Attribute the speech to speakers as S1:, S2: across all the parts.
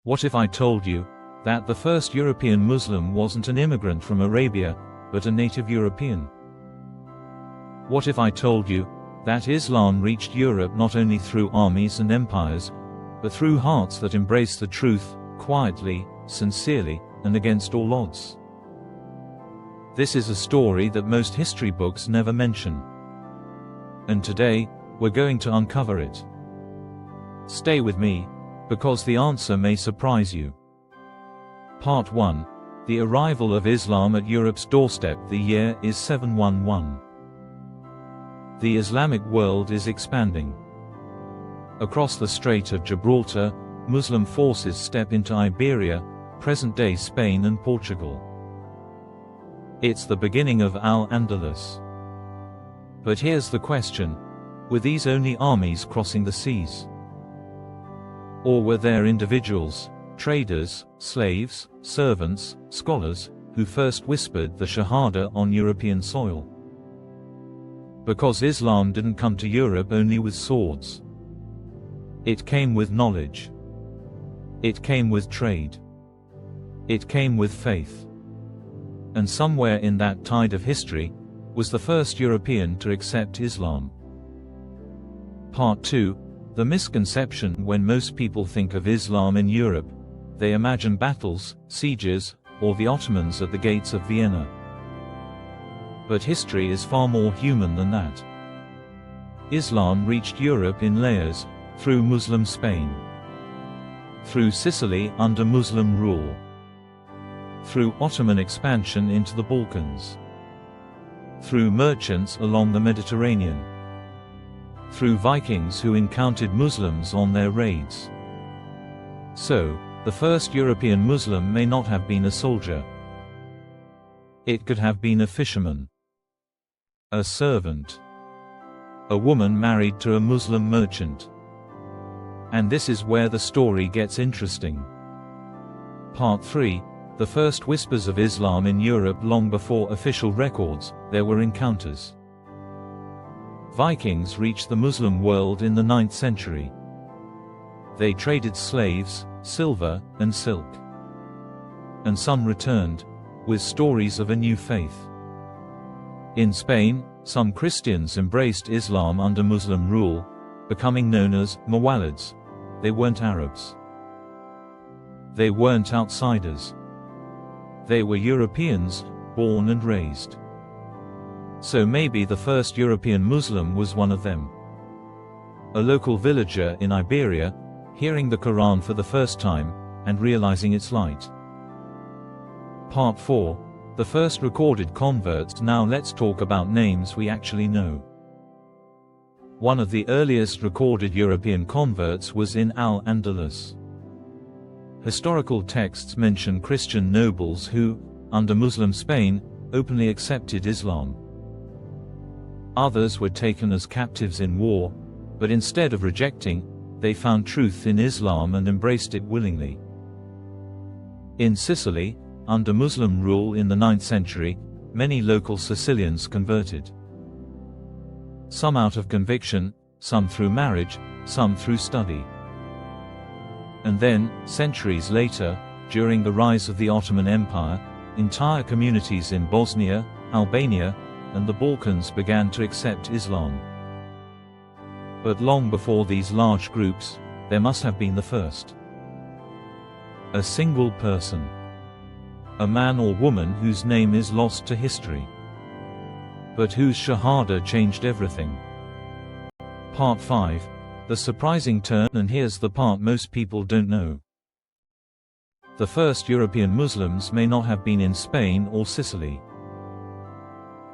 S1: What if I told you that the first European Muslim wasn't an immigrant from Arabia, but a native European? What if I told you that Islam reached Europe not only through armies and empires, but through hearts that embrace the truth, quietly, sincerely, and against all odds? This is a story that most history books never mention. And today, we're going to uncover it. Stay with me, because the answer may surprise you. Part 1. The arrival of Islam at Europe's doorstep. The year is 711. The Islamic world is expanding. Across the Strait of Gibraltar, Muslim forces step into Iberia, present-day Spain and Portugal. It's the beginning of Al-Andalus. But here's the question: were these only armies crossing the seas? Or were there individuals, traders, slaves, servants, scholars, who first whispered the Shahada on European soil? Because Islam didn't come to Europe only with swords. It came with knowledge. It came with trade. It came with faith. And somewhere in that tide of history was the first European to accept Islam. Part 2. The misconception: when most people think of Islam in Europe, they imagine battles, sieges, or the Ottomans at the gates of Vienna. But history is far more human than that. Islam reached Europe in layers, through Muslim Spain, through Sicily under Muslim rule, through Ottoman expansion into the Balkans, through merchants along the Mediterranean, through Vikings who encountered Muslims on their raids. So, the first European Muslim may not have been a soldier. It could have been a fisherman, a servant, a woman married to a Muslim merchant. And this is where the story gets interesting. Part 3. The first whispers of Islam in Europe. Long before official records, there were encounters. Vikings reached the Muslim world in the 9th century. They traded slaves, silver, and silk. And some returned, with stories of a new faith. In Spain, some Christians embraced Islam under Muslim rule, becoming known as Muwallids. They weren't Arabs. They weren't outsiders. They were Europeans, born and raised. So maybe the first European Muslim was one of them. A local villager in Iberia, hearing the Qur'an for the first time, and realizing its light. Part 4. The first recorded converts. Now let's talk about names we actually know. One of the earliest recorded European converts was in Al-Andalus. Historical texts mention Christian nobles who, under Muslim Spain, openly accepted Islam. Others were taken as captives in war, but instead of rejecting, they found truth in Islam and embraced it willingly. In Sicily, under Muslim rule in the 9th century, many local Sicilians converted. Some out of conviction, some through marriage, some through study. And then, centuries later, during the rise of the Ottoman Empire, entire communities in Bosnia, Albania, and the Balkans began to accept Islam. But long before these large groups, there must have been the first. A single person. A man or woman whose name is lost to history, but whose Shahada changed everything. Part 5. The surprising turn. And here's the part most people don't know. The first European Muslims may not have been in Spain or Sicily.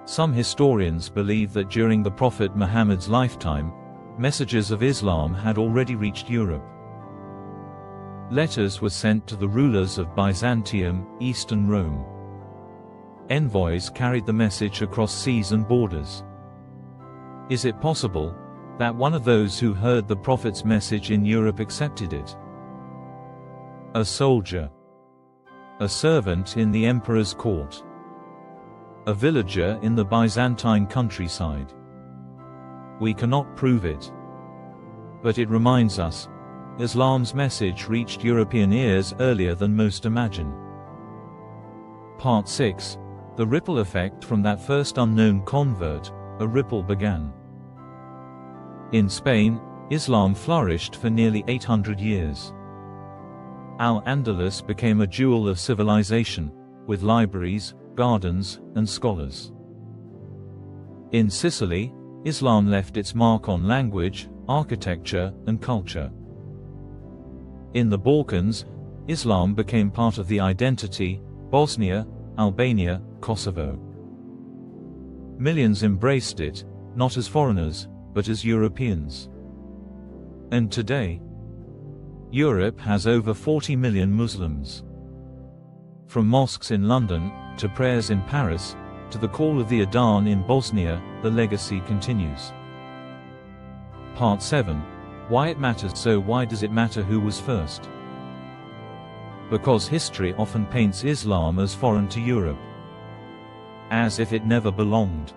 S1: Some historians believe that during the Prophet Muhammad's lifetime, messages of Islam had already reached Europe. Letters were sent to the rulers of Byzantium, Eastern Rome. Envoys carried the message across seas and borders. Is it possible that one of those who heard the Prophet's message in Europe accepted it? A soldier. A servant in the emperor's court. A villager in the Byzantine countryside. We cannot prove it. But it reminds us, Islam's message reached European ears earlier than most imagine. Part 6. The ripple effect. From that first unknown convert, a ripple began. In Spain, Islam flourished for nearly 800 years. Al-Andalus became a jewel of civilization, with libraries, gardens, and scholars. In Sicily, Islam left its mark on language, architecture, and culture. In the Balkans, Islam became part of the identity: Bosnia, Albania, Kosovo. Millions embraced it, not as foreigners, but as Europeans. And today, Europe has over 40 million Muslims. From mosques in London, to prayers in Paris, to the call of the Adhan in Bosnia, the legacy continues. Part 7. Why it matters. So why does it matter who was first? Because history often paints Islam as foreign to Europe. As if it never belonged.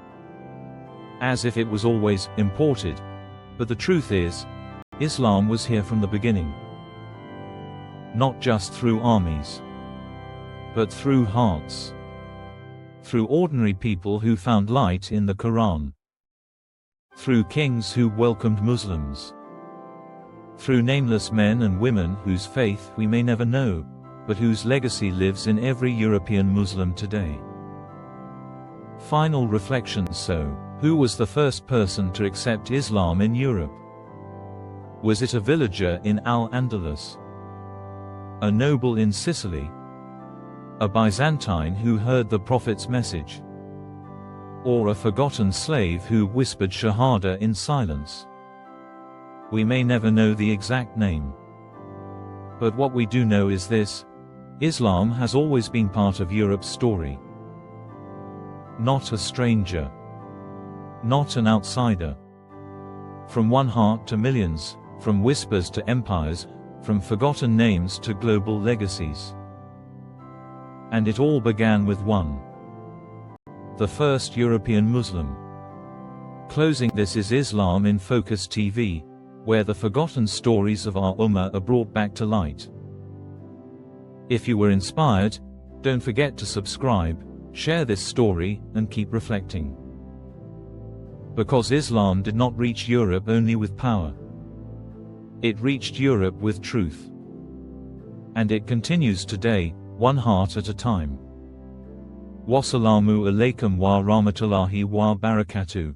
S1: As if it was always imported. But the truth is, Islam was here from the beginning. Not just through armies, but through hearts. Through ordinary people who found light in the Qur'an. Through kings who welcomed Muslims. Through nameless men and women whose faith we may never know, but whose legacy lives in every European Muslim today. Final reflections. So, who was the first person to accept Islam in Europe? Was it a villager in Al-Andalus? A noble in Sicily? A Byzantine who heard the Prophet's message? Or a forgotten slave who whispered Shahada in silence? We may never know the exact name. But what we do know is this: Islam has always been part of Europe's story. Not a stranger. Not an outsider. From one heart to millions, from whispers to empires, from forgotten names to global legacies. And it all began with one. The first European Muslim. Closing. This is Islam in Focus TV, where the forgotten stories of our Ummah are brought back to light. If you were inspired, don't forget to subscribe, share this story, and keep reflecting. Because Islam did not reach Europe only with power. It reached Europe with truth. And it continues today, one heart at a time. Wassalamu alaikum wa rahmatullahi wa barakatuh.